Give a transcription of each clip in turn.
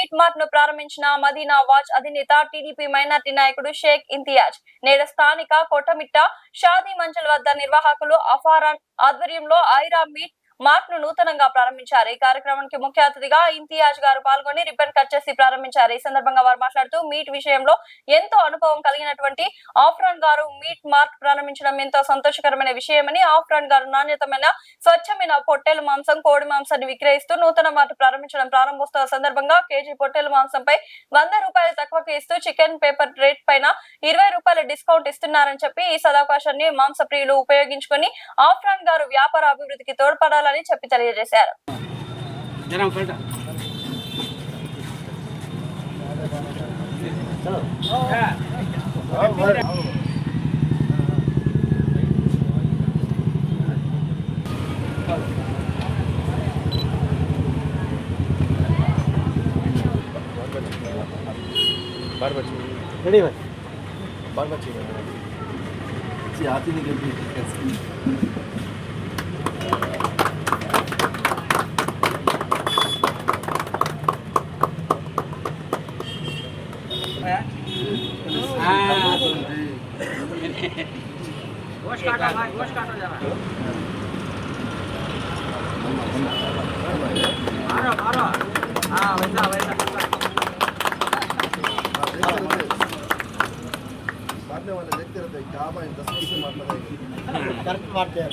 Meet mart ను ప్రారంభించిన Madina watch అధినేత టీడీపీ మైనార్టీ నాయకుడు షేక్ ఇంతియాజ్ నేడు స్థానిక కోటమిట్ట షాదీ మంజిల్ వద్ద నిర్వాహకులు అఫారాన్ ఆధ్వర్యంలో ఐరా మీట్ మార్ట్ ను నూతనంగా ప్రారంభించారు. ఈ కార్యక్రమానికి ముఖ్య అతిథిగా ఇంతియాజ్ గారు పాల్గొని రిబ్బన్ కట్ చేసి ప్రారంభించారు. ఈ సందర్భంగా వారు మాట్లాడుతూ మీట్ విషయంలో ఎంతో అనుభవం కలిగినటువంటి ఆఫ్రాన్ గారు మీట్ మార్ట్ ప్రారంభించడం ఎంతో సంతోషకరమైన విషయమని, ఆఫ్రాన్ గారు నాణ్యతమైన స్వచ్ఛమైన పొట్టేలు మాంసం, కోడి మాంసాన్ని విక్రయిస్తూ నూతన మార్ట్ ప్రారంభించడం ప్రారంభోత్సవ సందర్భంగా కేజీ పొట్టేలు మాంసంపై ₹100 తక్కువకి ఇస్తూ చికెన్ పేపర్ రేట్ పైన ₹20 డిస్కౌంట్ ఇస్తున్నారని చెప్పి ఈ సదవకాశాన్ని మాంస ప్రియులు ఉపయోగించుకొని ఆఫ్రాన్ గారు వ్యాపార అభివృద్ధికి తోడ్పడాలని చెప్పి తెలియజేశారు. रेडी भाई बार बार चाहिए जी आती नहीं करती गोश्त काटो भाई, गोश्त काटो जरा। मारो मारो, हाँ वैसा वैसा। मारने वाले देखते रहते हैं क्या भाई 10 से मार लगाएंगे करेक्ट मारते हैं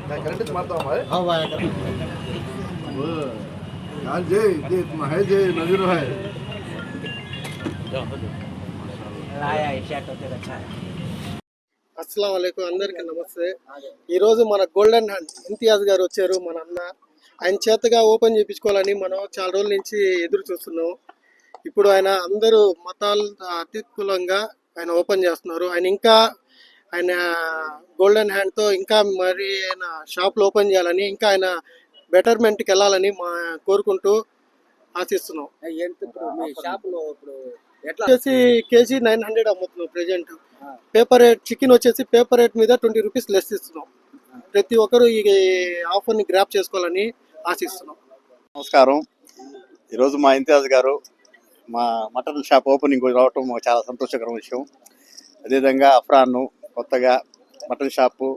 मैं करंट मारता हूँ भाई हाँ भाई वो यार जे तुम है जे नजर है लाया शर्ट होते अच्छा है। అస్సలం వాలేకుం అందరికీ నమస్తే. ఈరోజు మన గోల్డెన్ హ్యాండ్ ఇంతియాజ్ గారు వచ్చారు. మన అన్న ఆయన చేతగా ఓపెన్ చేయించుకోవాలని మనం చాలా రోజుల నుంచి ఎదురు చూస్తున్నాం. ఇప్పుడు ఆయన అందరూ మతాలు అతీతులంగా ఆయన ఓపెన్ చేస్తున్నారు. ఆయన గోల్డెన్ హ్యాండ్తో ఇంకా మరి ఆయన షాప్లో ఓపెన్ చేయాలని, ఇంకా ఆయన బెటర్మెంట్కి వెళ్ళాలని కోరుకుంటూ ఆశిస్తున్నాం. వచ్చేసి కేజీ 900 అమ్ముతున్నాం ప్రెజెంట్. పేపర్ రేట్ చికెన్ వచ్చేసి పేపర్ రేట్ మీద ₹20 లెస్ ఇస్తున్నాం. ప్రతి ఒక్కరు ఈ ఆఫర్ని గ్రాప్ చేసుకోవాలని ఆశిస్తున్నాం. నమస్కారం. ఈరోజు మా ఇంతియాజ్ గారు మా మటన్ షాప్ ఓపెనింగ్ రావటం మాకు చాలా సంతోషకరమైన విషయం. అదేవిధంగా అఫ్రాన్ కొత్తగా మటన్ షాపు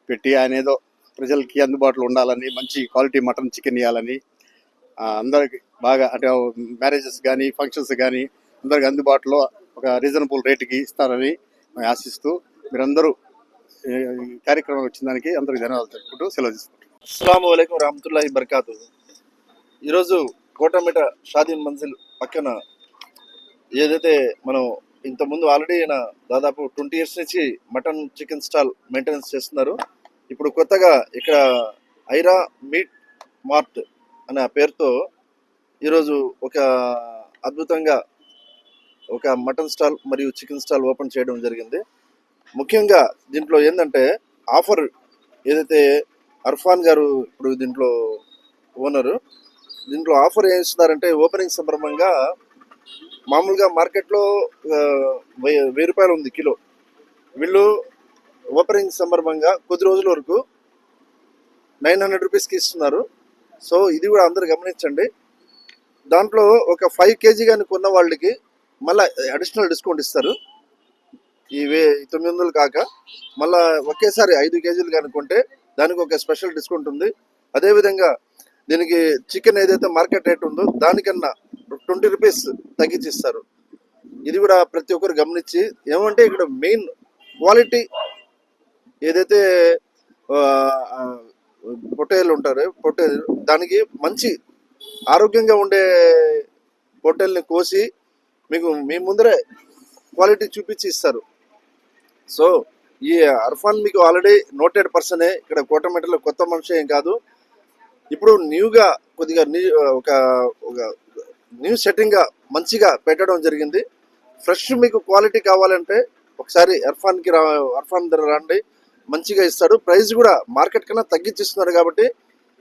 పెట్టి ఆయన ఏదో ప్రజలకి అందుబాటులో ఉండాలని, మంచి క్వాలిటీ మటన్ చికెన్ ఇవ్వాలని, అందరికి బాగా అంటే మ్యారేజెస్ కానీ ఫంక్షన్స్ కానీ అందరికి అందుబాటులో ఒక రీజనబుల్ రేటుకి ఇస్తారని మేము ఆశిస్తూ మీరందరూ కార్యక్రమం వచ్చిన దానికి అందరికి ధన్యవాదాలు తెలుపుకుంటూ సెలవు తీసుకుంటాం. అస్సలాము అలైకుం రహమతుల్లాహి బర్కాతు. ఈరోజు కోటమిట షాదీ మంజిల్ పక్కన ఏదైతే మనం ఇంతకుముందు ఆల్రెడీ దాదాపు 20 years నుంచి మటన్ చికెన్ స్టాల్ మెయింటెనెన్స్ చేస్తున్నారు. ఇప్పుడు కొత్తగా ఇక్కడ ఐరా మీట్ మార్ట్ అనే పేరుతో ఈరోజు ఒక అద్భుతంగా ఒక మటన్ స్టాల్ మరియు చికెన్ స్టాల్ ఓపెన్ చేయడం జరిగింది. ముఖ్యంగా దీంట్లో ఏంటంటే ఆఫర్ ఏదైతే అర్ఫాన్ గారు ఇప్పుడు దీంట్లో ఓనరు, దీంట్లో ఆఫర్ ఏం ఇస్తున్నారంటే ఓపెనింగ్ సందర్భంగా మామూలుగా మార్కెట్లో ₹1000 ఉంది కిలో. వీళ్ళు ఓపెనింగ్ సందర్భంగా కొద్ది రోజుల వరకు ₹900కి ఇస్తున్నారు. సో ఇది కూడా అందరు గమనించండి. దాంట్లో ఒక 5 kg కానీ కొన్న వాళ్ళకి మళ్ళీ అడిషనల్ డిస్కౌంట్ ఇస్తారు. ఈ 900 కాక మళ్ళీ ఒకేసారి 5 kg కానీ కొంటే దానికి ఒక స్పెషల్ డిస్కౌంట్ ఉంది. అదేవిధంగా దీనికి చికెన్ ఏదైతే మార్కెట్ రేట్ ఉందో దానికన్నా ₹20 తగ్గించి ఇస్తారు. ఇది కూడా ప్రతి ఒక్కరు గమనించి ఏమంటే ఇక్కడ మెయిన్ క్వాలిటీ ఏదైతే పొట్టేలు ఉంటారో పొట్టేలు దానికి మంచి ఆరోగ్యంగా ఉండే పొట్టేల్ని కోసి మీకు మీ ముందరే క్వాలిటీ చూపించి ఇస్తారు. సో ఈ అర్ఫాన్ మీకు ఆల్రెడీ నోటెడ్ పర్సనే, ఇక్కడ కోటమిటలో కొత్త మనిషి ఏం కాదు. ఇప్పుడు న్యూగా కొద్దిగా ఒక న్యూ సెట్టింగ్గా మంచిగా పెట్టడం జరిగింది. ఫ్రెష్ మీకు క్వాలిటీ కావాలంటే ఒకసారి అర్ఫాన్ దగ్గర రండి, మంచిగా ఇస్తాడు. ప్రైస్ కూడా మార్కెట్ కన్నా తగ్గించిస్తున్నారు కాబట్టి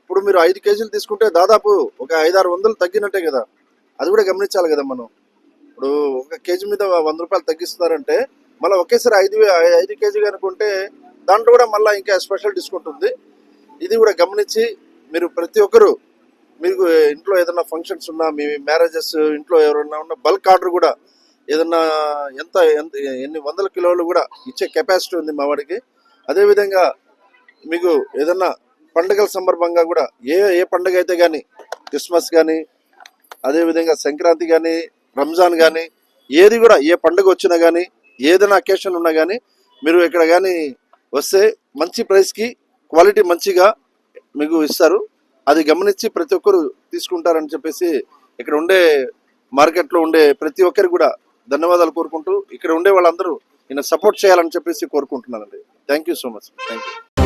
ఇప్పుడు మీరు 5 kg తీసుకుంటే దాదాపు ఒక 500-600 తగ్గినట్టే కదా. అది కూడా గమనించాలి కదా మనం. ఇప్పుడు ఒక కేజీ మీద ₹100 తగ్గిస్తున్నారంటే మళ్ళీ ఒకేసారి 5 kg అనుకుంటే దాంట్లో కూడా మళ్ళీ ఇంకా స్పెషల్ డిస్కౌంట్ ఉంది. ఇది కూడా గమనించి మీరు ప్రతి ఒక్కరు మీకు ఇంట్లో ఏదైనా ఫంక్షన్స్ ఉన్నా, మీ మ్యారేజెస్ ఇంట్లో ఎవరైనా ఉన్న బల్క్ ఆర్డర్ కూడా ఏదన్నా ఎంత ఎంత ఎన్ని వందల కిలోలు కూడా ఇచ్చే కెపాసిటీ ఉంది మా వాడికి. అదేవిధంగా మీకు ఏదన్నా పండుగల సందర్భంగా కూడా ఏ పండుగ అయితే కానీ, క్రిస్మస్ కానీ, అదేవిధంగా సంక్రాంతి కానీ, రంజాన్ కానీ, ఏది కూడా ఏ పండుగ వచ్చినా కానీ, ఏదైనా అకేషన్ ఉన్నా కానీ మీరు ఇక్కడ కానీ వస్తే మంచి ప్రైస్కి క్వాలిటీ మంచిగా మీకు ఇస్తారు. అది గమనించి ప్రతి ఒక్కరు తీసుకుంటారని చెప్పేసి ఇక్కడ ఉండే మార్కెట్లో ఉండే ప్రతి ఒక్కరికి కూడా ధన్యవాదాలు కోరుకుంటూ ఇక్కడ ఉండే వాళ్ళందరూ ఈయన సపోర్ట్ చేయాలని చెప్పేసి కోరుకుంటున్నానండి. Thank you so much. Thank you.